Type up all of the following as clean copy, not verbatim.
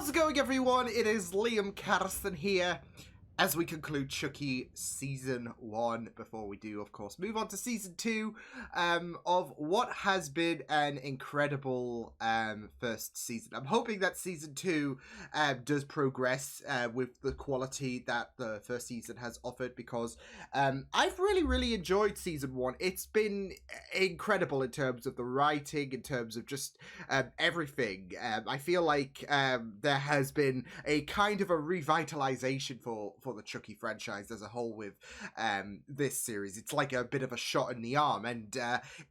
How's it going, everyone? It is Liam Catterson here as we conclude Chucky Season 1 before we do, of course, move on to Season 2 of what has been an incredible first season. I'm hoping that Season 2 does progress with the quality that the first season has offered, because I've really enjoyed Season 1. It's been incredible in terms of the writing, in terms of just everything. I feel like there has been a kind of a revitalization for the Chucky franchise as a whole with this series. It's like a bit of a shot in the arm, and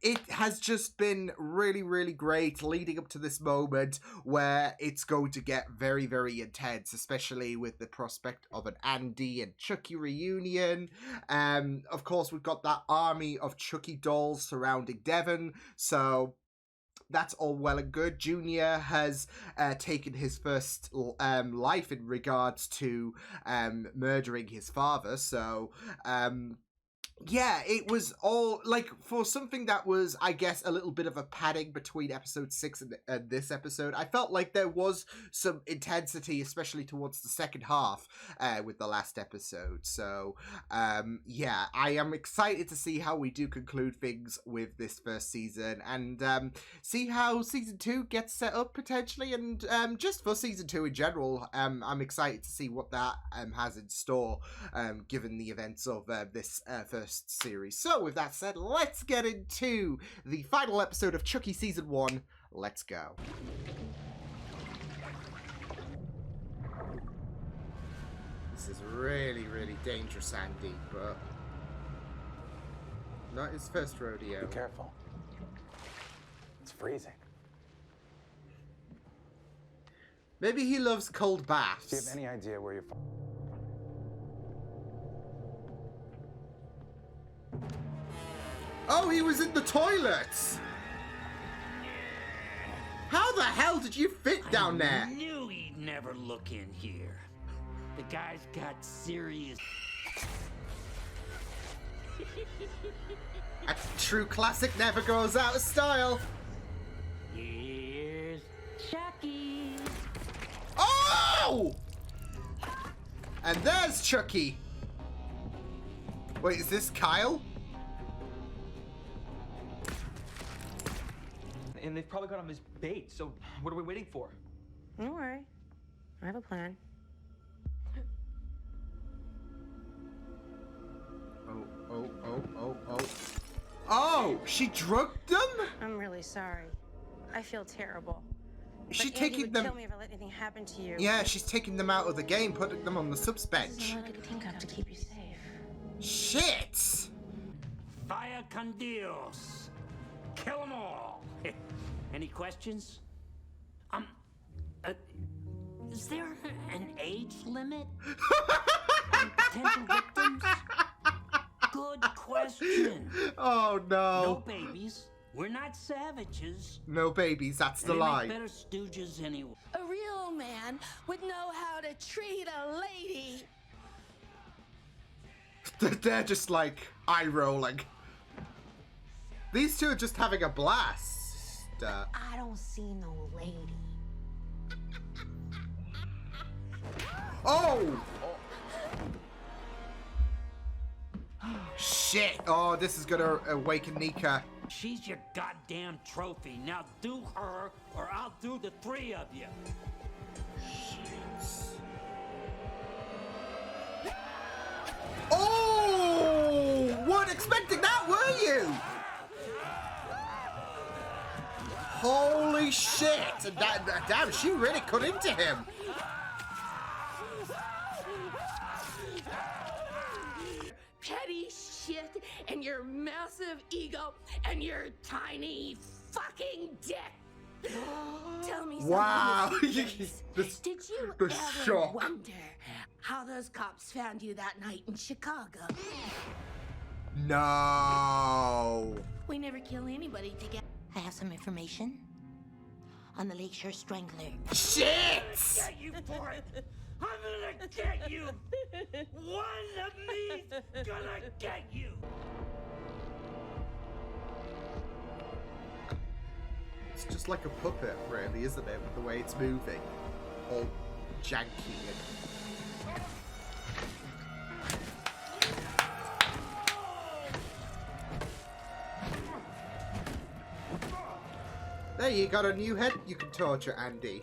it has just been really great leading up to this moment where it's going to get very intense, especially with the prospect of an Andy and Chucky reunion. Of course, we've got that army of Chucky dolls surrounding Devon, so that's all well and good. Junior has taken his first life in regards to murdering his father. So, yeah, it was all, like, for something that was, I guess, a little bit of a padding between episode 6 and this episode, I felt like there was some intensity, especially towards the second half with the last episode. So, yeah, I am excited to see how we do conclude things with this first season, and see how Season 2 gets set up, potentially, and just for Season 2 in general, I'm excited to see what that has in store, given the events of this first series. So with that said, let's get into the final episode of Chucky Season 1. Let's go. This is really dangerous, Andy, but not his first rodeo. Be careful. It's freezing. Maybe he loves cold baths. Do you have any idea where you're from? Oh, he was in the toilets! How the hell did you fit down there? I knew he'd never look in here. The guy's got serious... A true classic never goes out of style. Here's Chucky. Oh! And there's Chucky. Wait, is this Kyle? And they've probably got him as bait, so what are we waiting for? Don't worry. I have a plan. Oh, she drugged them? I'm really sorry. I feel terrible. She's But Andy taking would them... kill me if I let anything happen to you. Yeah, she's taking them out of the game, putting them on the subs bench. This is all I could think of to keep you safe. Shit! Vaya con Dios. Kill them all. Any questions? Is there an age limit on potential victims? Good question. Oh, no. No babies. We're not savages. No babies, that's the They lie. make better stooges anyway. A real man would know how to treat a lady. They're just like eye rolling. These two are just having a blast. I don't see no lady. Oh! Shit! Oh, this is gonna awaken Nika. She's your goddamn trophy. Now do her, or I'll do the three of you. Oh! Weren't expecting that, were you? Holy shit! Damn, she really cut into him. Petty shit and your massive ego and your tiny fucking dick. Tell me something. Wow. Did you the ever shock. wonder how those cops found you that night in Chicago? No. We never kill anybody together. I have some information on the Lakeshore Strangler. Shit! Get you for it! I'm gonna get you! One of me's gonna get you! It's just like a puppet, really, isn't it? With the way it's moving. All janky. There, you got a new head you can torture, Andy.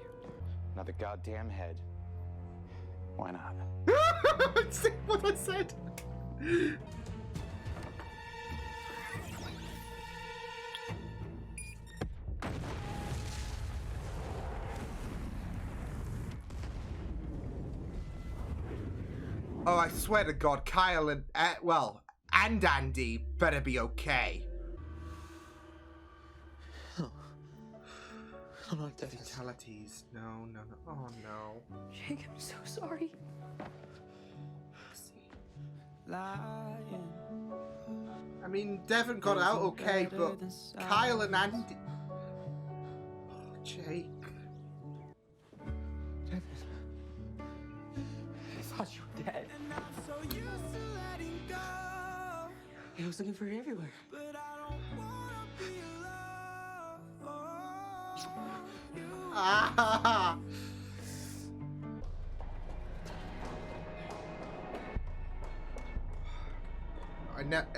Another goddamn head. Why not? See what I said? Oh, I swear to God, Kyle and, and Andy better be okay. I'm not dead. Fatalities. No. Oh, no. Jake, I'm so sorry. I mean, Devon got out okay, but Kyle and Andy... Oh, Jake. Devin. I thought you were dead. I was looking for you everywhere. Ah!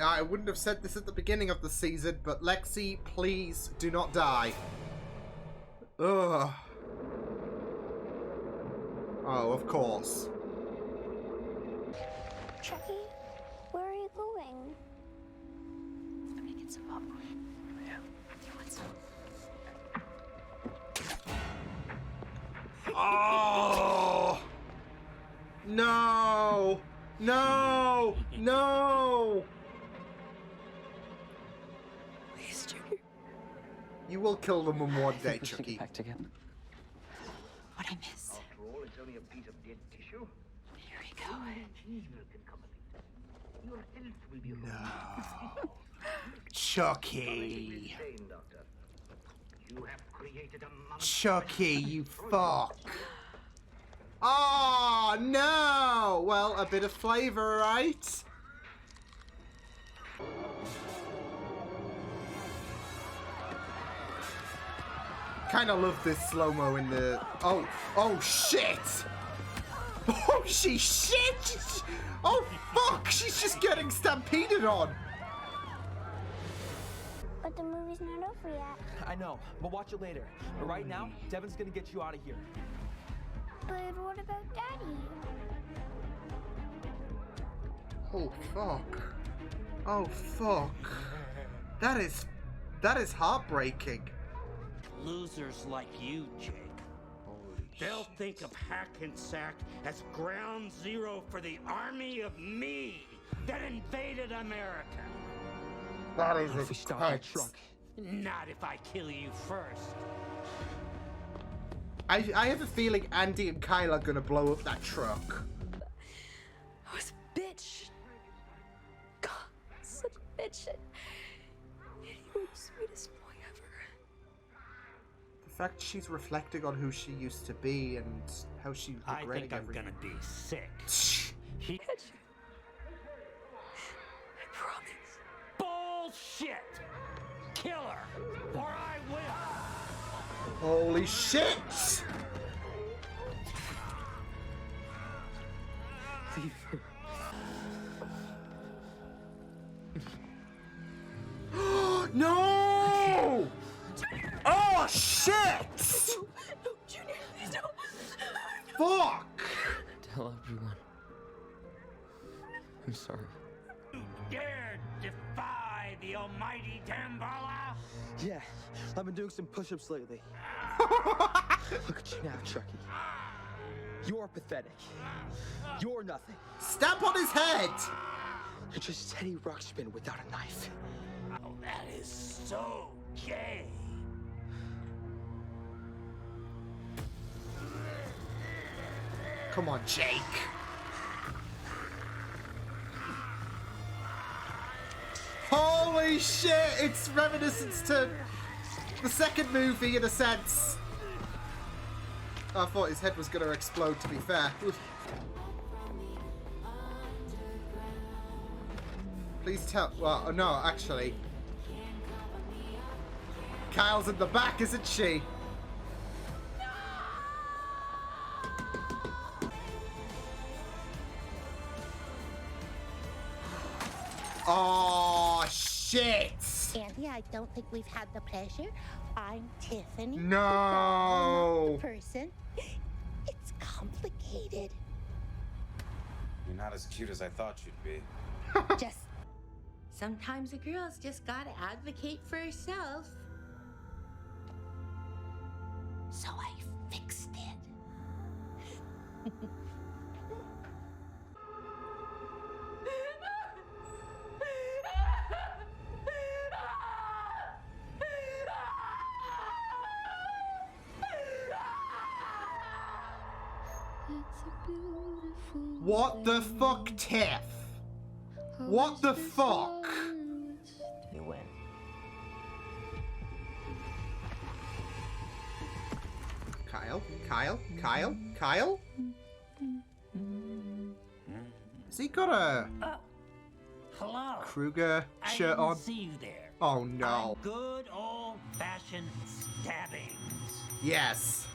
I wouldn't have said this at the beginning of the season, but Lexi, please do not die. Ugh. Oh, of course. Chucky, where are you going? I'm gonna get some popcorn. Yeah. Do you want some? Oh! No! No! No! Please, Junior. You will kill them in one day, We should Chucky. get back together. What'd I miss? After all, it's only a piece of dead tissue. Here we go. Cheese milk can come in. Your health will be ruined. Chucky. Insane, Doctor. You have created a monster. Chucky, you fuck. Oh, no! Well, a bit of flavor, right? Kind of love this slow-mo in the... Oh, shit! Oh, shit! Oh, fuck! She's just getting stampeded on! But the movie's not over yet. I know, but watch it later. But right now, Devin's gonna get you out of here. But what about Daddy? Oh, fuck. Oh, fuck. That is heartbreaking. Losers like you, Jake. They'll think of Hackensack as ground zero for the army of me that invaded America. That is If we stop that intense. truck. Not if I kill you first. I have a feeling Andy and Kyle are gonna blow up that truck. I was a bitch. God, such a bitch. And you were the sweetest boy ever. The fact she's reflecting on who she used to be and how she I regretting think I'm everything. gonna be sick. He Catch you. I promise. bullshit. Kill her, or I will. Holy shit! Leave her. No! Oh shit! No, Junior, please don't. Fuck! Tell everyone. I'm sorry. You dare defy the almighty Damballa? Yeah, I've been doing some push-ups lately. Look at you now, Chucky. You're pathetic. You're nothing. Stamp on his head! You're just Teddy Ruxpin without a knife. Oh, that is so gay. Come on, Jake. Holy shit! It's reminiscence to the second movie in a sense. I thought his head was gonna explode, to be fair. Please tell. Well, no, actually. Kyle's in the back, isn't she? Oh, shit! Andy, I don't think we've had the pleasure. I'm Tiffany. No! The person. It's complicated. You're not as cute as I thought you'd be. Just sometimes a girl's just gotta advocate for herself. So I fixed it. What the fuck, Tiff? What the fuck? You win. Kyle? Has he got a Hello. Kruger I shirt didn't on? see you there. Oh no. Good old-fashioned stabbings. Yes.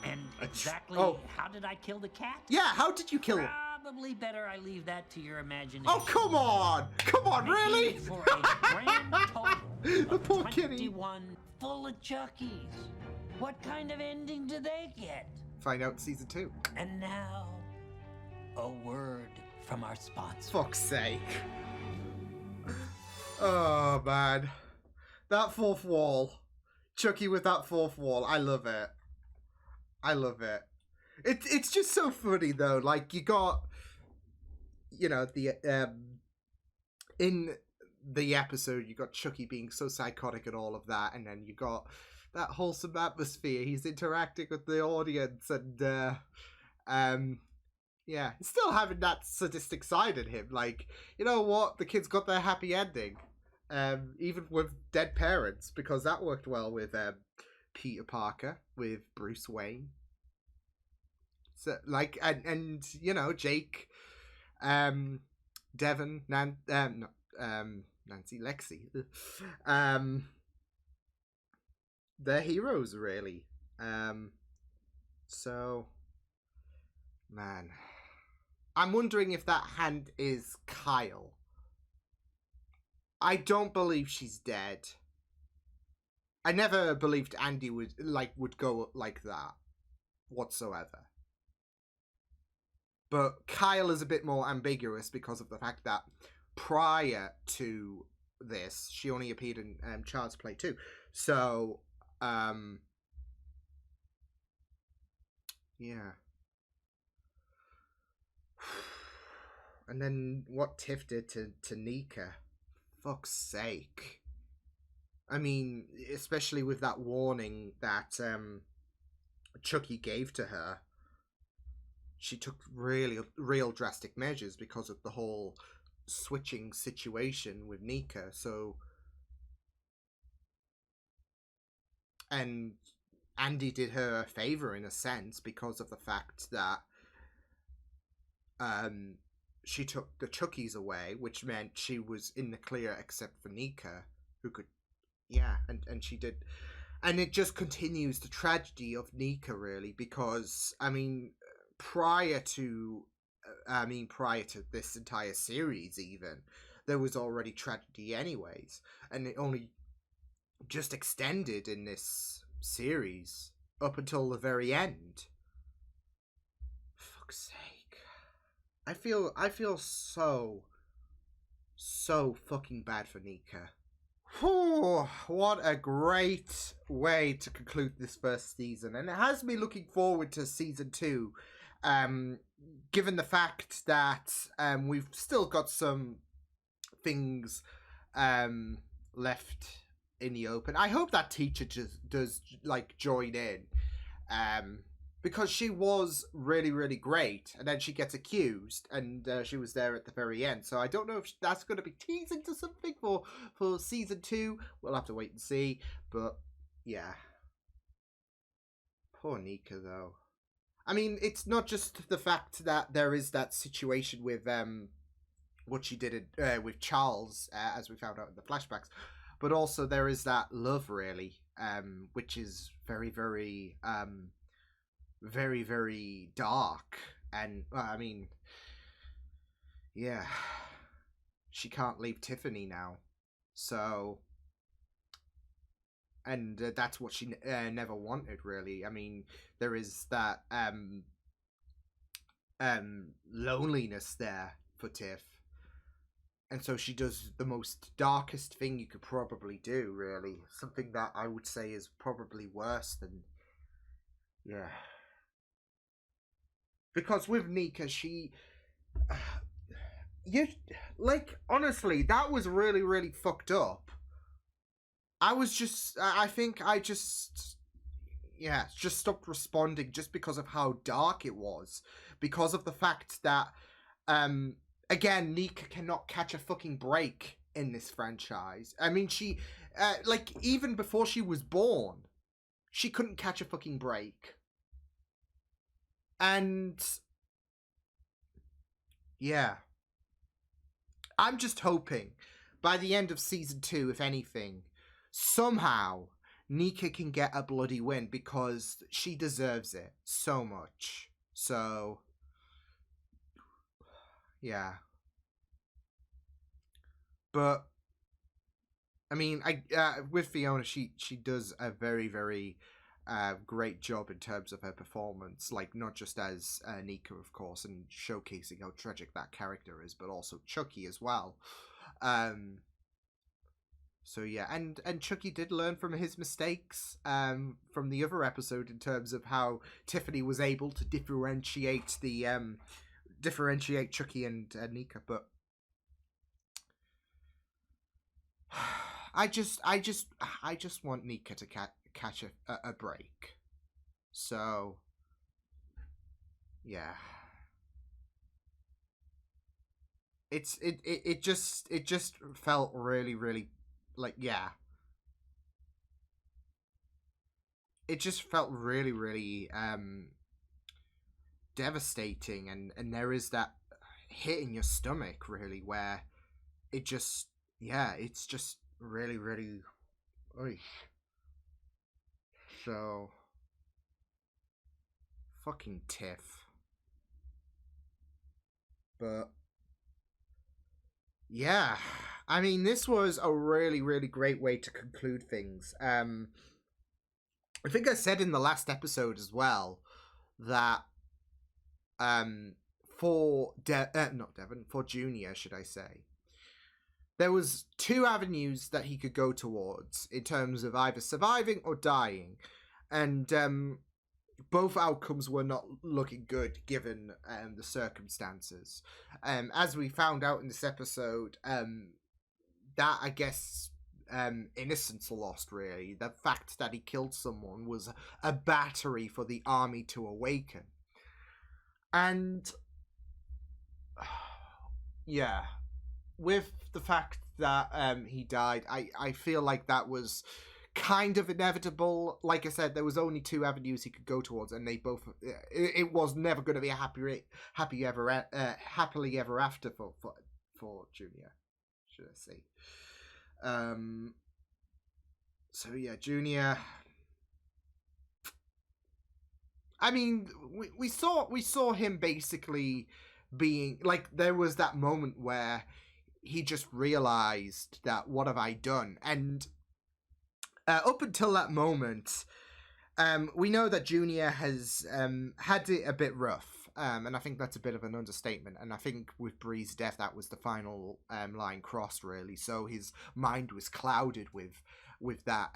And exactly how did I kill the cat? Yeah, how did you kill him? Probably better I leave that to your imagination. Oh, come on! Come on, really? For a grand total The of poor kitty. 21 full of Chuckies. What kind of ending do they get? Find out in season 2. And now, a word from our sponsor. Fuck's sake. Oh, man. That fourth wall. Chucky with that fourth wall. I love it. I love it. It's just so funny, though. Like, you got, you know, the, in the episode, you got Chucky being so psychotic and all of that, and then you got that wholesome atmosphere. He's interacting with the audience, and, yeah, still having that sadistic side in him. Like, you know what? The kids got their happy ending. Even with dead parents, because that worked well with Peter Parker, with Bruce Wayne. So, like, and you know, Jake, Devon, Nancy, Lexi. They're heroes, really. So, man. I'm wondering if that hand is Kyle. I don't believe she's dead. I never believed Andy would go like that whatsoever. But Kyle is a bit more ambiguous because of the fact that prior to this, she only appeared in Child's Play 2. So, yeah. And then what Tiff did to Nika. Fuck's sake. I mean, especially with that warning that Chucky gave to her. She took real drastic measures because of the whole switching situation with Nika. So, and Andy did her a favor in a sense because of the fact that she took the Chuckies away, which meant she was in the clear except for Nika, who could, yeah, and she did. And it just continues the tragedy of Nika, really, because, I mean, prior to this entire series even, there was already tragedy anyways, and it only just extended in this series up until the very end. Fuck's sake. I feel so fucking bad for Nika. Whew, what a great way to conclude this first season, and it has me looking forward to season 2. Given the fact that we've still got some things left in the open. I hope that teacher just does like join in, because she was really great, and then she gets accused, and she was there at the very end. So I don't know if that's going to be teasing to something for season 2. We'll have to wait and see. But yeah, poor Nika though. I mean, it's not just the fact that there is that situation with what she did with Charles, as we found out in the flashbacks, but also there is that love, really, which is very dark. And I mean, yeah, she can't leave Tiffany now. So, and that's what she never wanted, really. I mean, there is that loneliness there for Tiff. And so she does the most darkest thing you could probably do, really. Something that I would say is probably worse than... Yeah. Because with Nika, she... honestly, that was really, really fucked up. I think I just stopped responding just because of how dark it was. Because of the fact that, again, Nika cannot catch a fucking break in this franchise. I mean, she, even before she was born, she couldn't catch a fucking break. And, yeah. I'm just hoping, by the end of Season 2, if anything, somehow Nika can get a bloody win, because she deserves it so much. So, yeah. But, I mean, with Fiona, she does a very, very great job in terms of her performance. Like, not just as Nika, of course, and showcasing how tragic that character is, but also Chucky as well. So yeah, and Chucky did learn from his mistakes from the other episode in terms of how Tiffany was able to differentiate Chucky and Nika. But I just want Nika to catch a break. So yeah, it just felt really, really. Like, yeah. It just felt really, really devastating, and there is that hit in your stomach, really, where it just, yeah, it's just really, really, oy. So, fucking Tiff. But, yeah, I mean, this was a really, really great way to conclude things. I think I said in the last episode as well that for Junior, should I say, there was two avenues that he could go towards in terms of either surviving or dying, and both outcomes were not looking good given the circumstances. As we found out in this episode, that, I guess, innocence lost, really. The fact that he killed someone was a battery for the army to awaken. And, yeah, with the fact that he died, I feel like that was kind of inevitable. Like I said, there was only two avenues he could go towards, and they both, it was never going to be a happily ever after for Junior, should I say. So yeah, Junior, I mean, we saw him basically being like, there was that moment where he just realized that, what have I done? And up until that moment, we know that Junior has had it a bit rough. And I think that's a bit of an understatement. And I think with Bree's death, that was the final line crossed, really. So his mind was clouded with that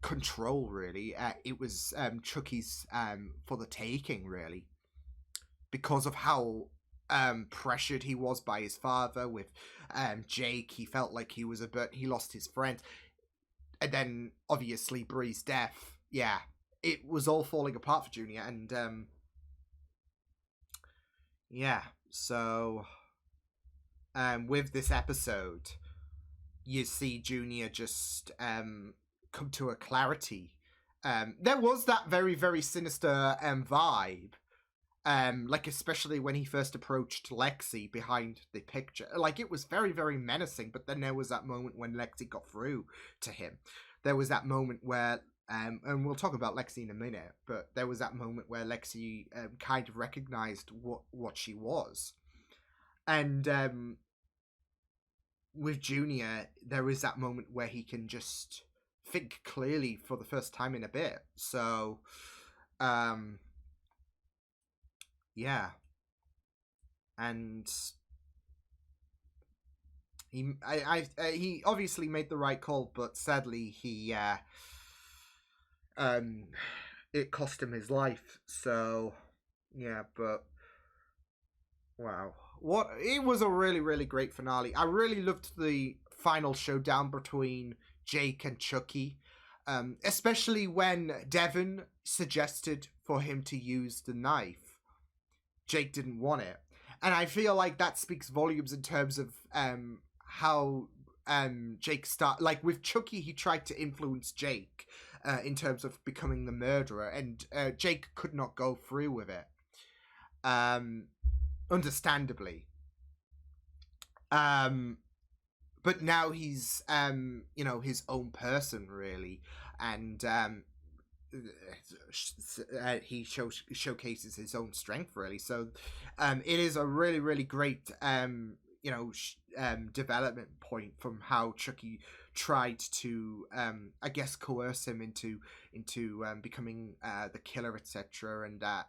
control, really. It was Chucky's for the taking, really. Because of how pressured he was by his father. With Jake, he felt like he lost his friend. And then, obviously, Bree's death. Yeah, it was all falling apart for Junior. And yeah, so with this episode, you see Junior just come to a clarity. There was that very, very sinister vibe, like especially when he first approached Lexi behind the picture. Like, it was very, very menacing, but then there was that moment when Lexi got through to him. There was that moment where and we'll talk about Lexi in a minute, but there was that moment where Lexi kind of recognized what she was. And with Junior, there is that moment where he can just think clearly for the first time in a bit. So, yeah. And he obviously made the right call, but sadly it cost him his life. So yeah, but wow, it was a really, really great finale. I really loved the final showdown between Jake and Chucky, especially when Devon suggested for him to use the knife. Jake didn't want it, and I feel like that speaks volumes in terms of how Jake like with Chucky, he tried to influence Jake in terms of becoming the murderer, and Jake could not go through with it, understandably. But now he's his own person, really, and he showcases his own strength, really. So it is a really, really great development point from how Chucky tried to I guess coerce him into becoming the killer, etc., and that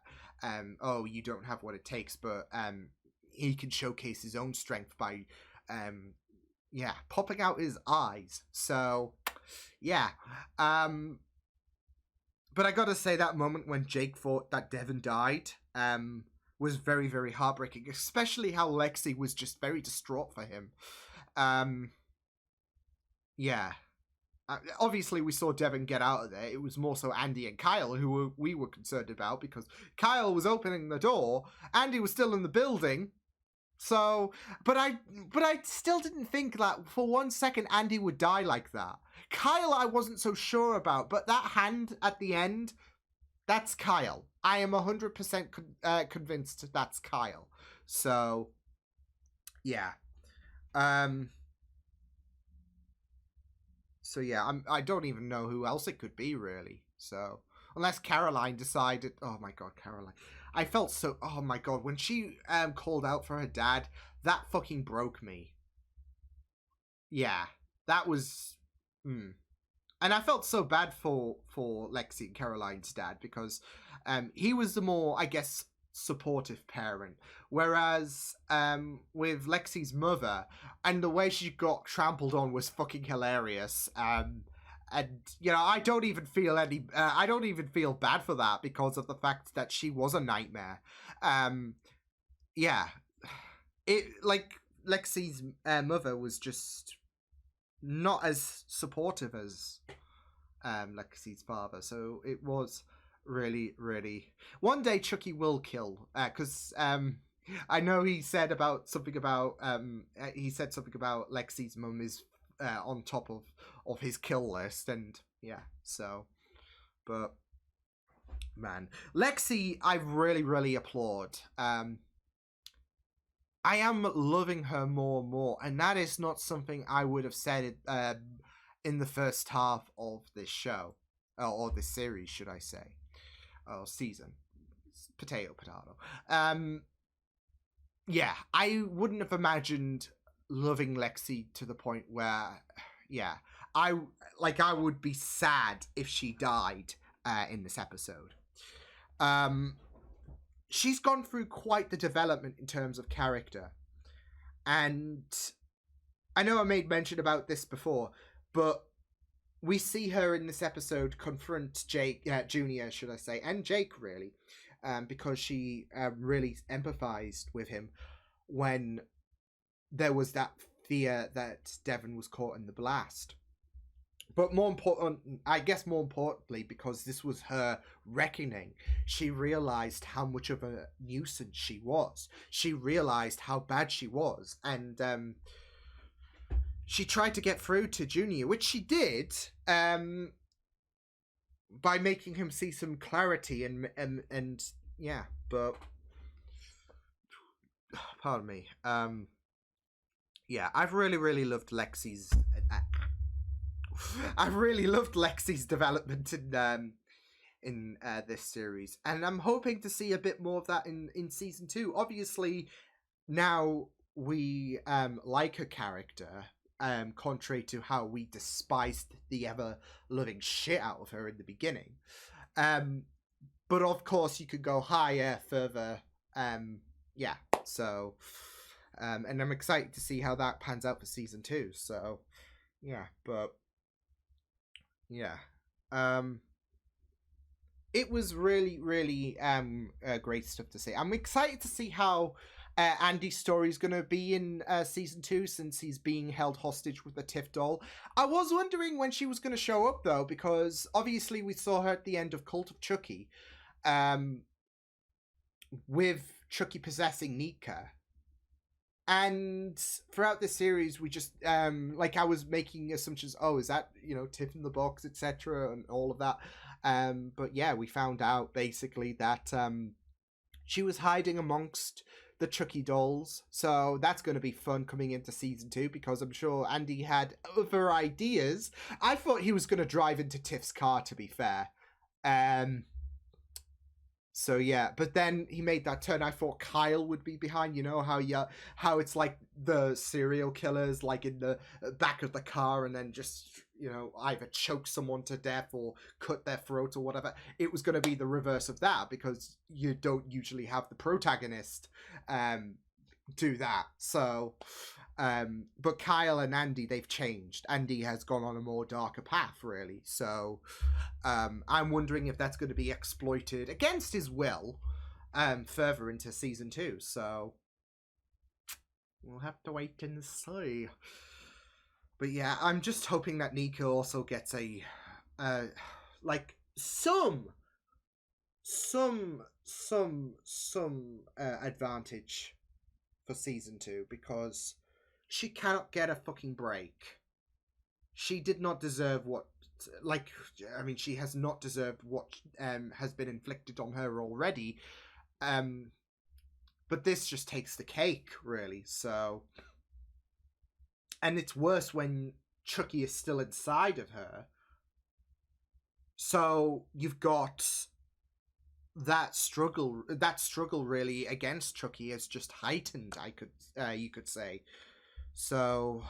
oh, you don't have what it takes, but he can showcase his own strength by popping out his eyes. So yeah, but I gotta say, that moment when Jake thought that Devon died was very, very heartbreaking, especially how Lexi was just very distraught for him. Obviously we saw Devon get out of there. It was more so Andy and Kyle who we were concerned about, because Kyle was opening the door, Andy was still in the building. So, but I still didn't think that for 1 second Andy would die like that. Kyle I wasn't so sure about, but that hand at the end, that's Kyle. I am 100% convinced that's Kyle. So, yeah. So yeah, I don't even know who else it could be, really. So, unless Caroline decided, oh my god, Caroline. I felt so, oh my god, when she called out for her dad, that fucking broke me. Yeah, that was, and I felt so bad for Lexi and Caroline's dad, because he was the more, I guess, supportive parent, whereas with Lexi's mother, and the way she got trampled on was fucking hilarious. And I don't even feel bad for that, because of the fact that she was a nightmare. It, like, Lexi's mother was just not as supportive as Lexi's father, so it was really, really. One day Chucky will kill, because I know he said something about Lexi's mum is on top of his kill list, and yeah, so, but man, Lexi, I really, really applaud. I am loving her more and more, and that is not something I would have said in the first half of this show, or this series, should I say, or season. Potato. Yeah, I wouldn't have imagined loving Lexi to the point where, I would be sad if she died in this episode. She's gone through quite the development in terms of character, and I know I made mention about this before, but we see her in this episode confront Junior, should I say, and Jake, really, because she really empathized with him when there was that fear that Devon was caught in the blast. But more importantly, because this was her reckoning, she realized how much of a nuisance she was. She realized how bad she was, and she tried to get through to Junior, which she did, by making him see some clarity, and yeah, but pardon me. Yeah, I've really, really loved Lexi's. I've really loved Lexi's development in this series, and I'm hoping to see a bit more of that in season 2. Obviously, now we like her character. contrary to how we despised the ever-loving shit out of her in the beginning. But of course, you could go higher, further. Yeah, so... and I'm excited to see how that pans out for season 2. So, yeah, but... Yeah. It was really, really great stuff to see. I'm excited to see how Andy's story is going to be in season 2, since he's being held hostage with the Tiff doll. I was wondering when she was going to show up, though, because obviously we saw her at the end of Cult of Chucky, with Chucky possessing Nika. And throughout this series, we just, like, I was making assumptions, oh, is that, you know, Tiff in the box, etc., and all of that. But yeah, we found out, basically, that she was hiding amongst the Chucky dolls. So that's going to be fun coming into season 2, because I'm sure Andy had other ideas. I thought he was going to drive into Tiff's car, to be fair. So yeah, but then he made that turn. I thought Kyle would be behind. You know how it's like the serial killers, like in the back of the car, and then just, you know, either choke someone to death or cut their throat or whatever. It was going to be the reverse of that, because you don't usually have the protagonist do that. So, but Kyle and Andy, they've changed. Andy has gone on a more darker path, really. So, I'm wondering if that's going to be exploited against his will further into season 2. So, we'll have to wait and see. But yeah, I'm just hoping that Nika also gets a, like, some advantage for season 2, because she cannot get a fucking break. She did not deserve what, like, I mean, she has not deserved what has been inflicted on her already. But this just takes the cake, really. So, and it's worse when Chucky is still inside of her. So you've got that struggle really against Chucky is just heightened, you could say. So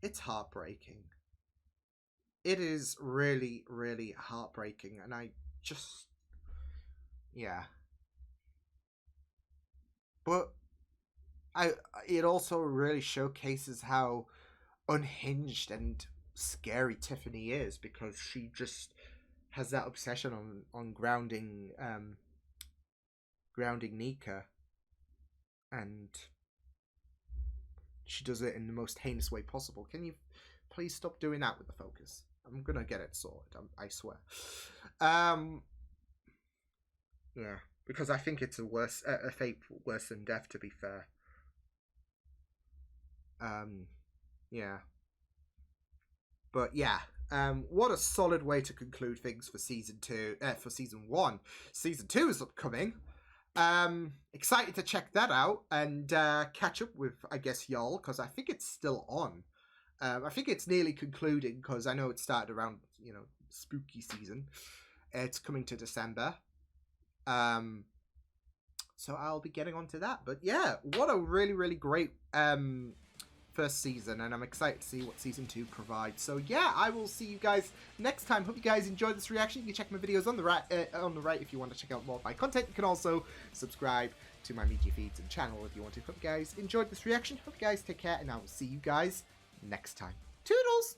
it's heartbreaking. It is really, really heartbreaking, and I just, yeah. But it also really showcases how unhinged and scary Tiffany is, because she just has that obsession on grounding Nika, and she does it in the most heinous way possible. Can you please stop doing that with the focus? I'm gonna get it sorted, I swear. Yeah, because I think it's a fate worse than death, to be fair. Yeah. But yeah, what a solid way to conclude things for season 2, for season 1. Season 2 is upcoming. Excited to check that out and catch up with, I guess, y'all, because I think it's still on. I think it's nearly concluding, because I know it started around, you know, spooky season. It's coming to December. So I'll be getting onto that. But yeah, what a really, really great first season, and I'm excited to see what season 2 provides. So yeah, I will see you guys next time. Hope you guys enjoyed this reaction. You can check my videos on the right if you want to check out more of my content. You can also subscribe to my media feeds and channel if you want to. Hope you guys enjoyed this reaction. Hope you guys take care, and I will see you guys next time. Toodles!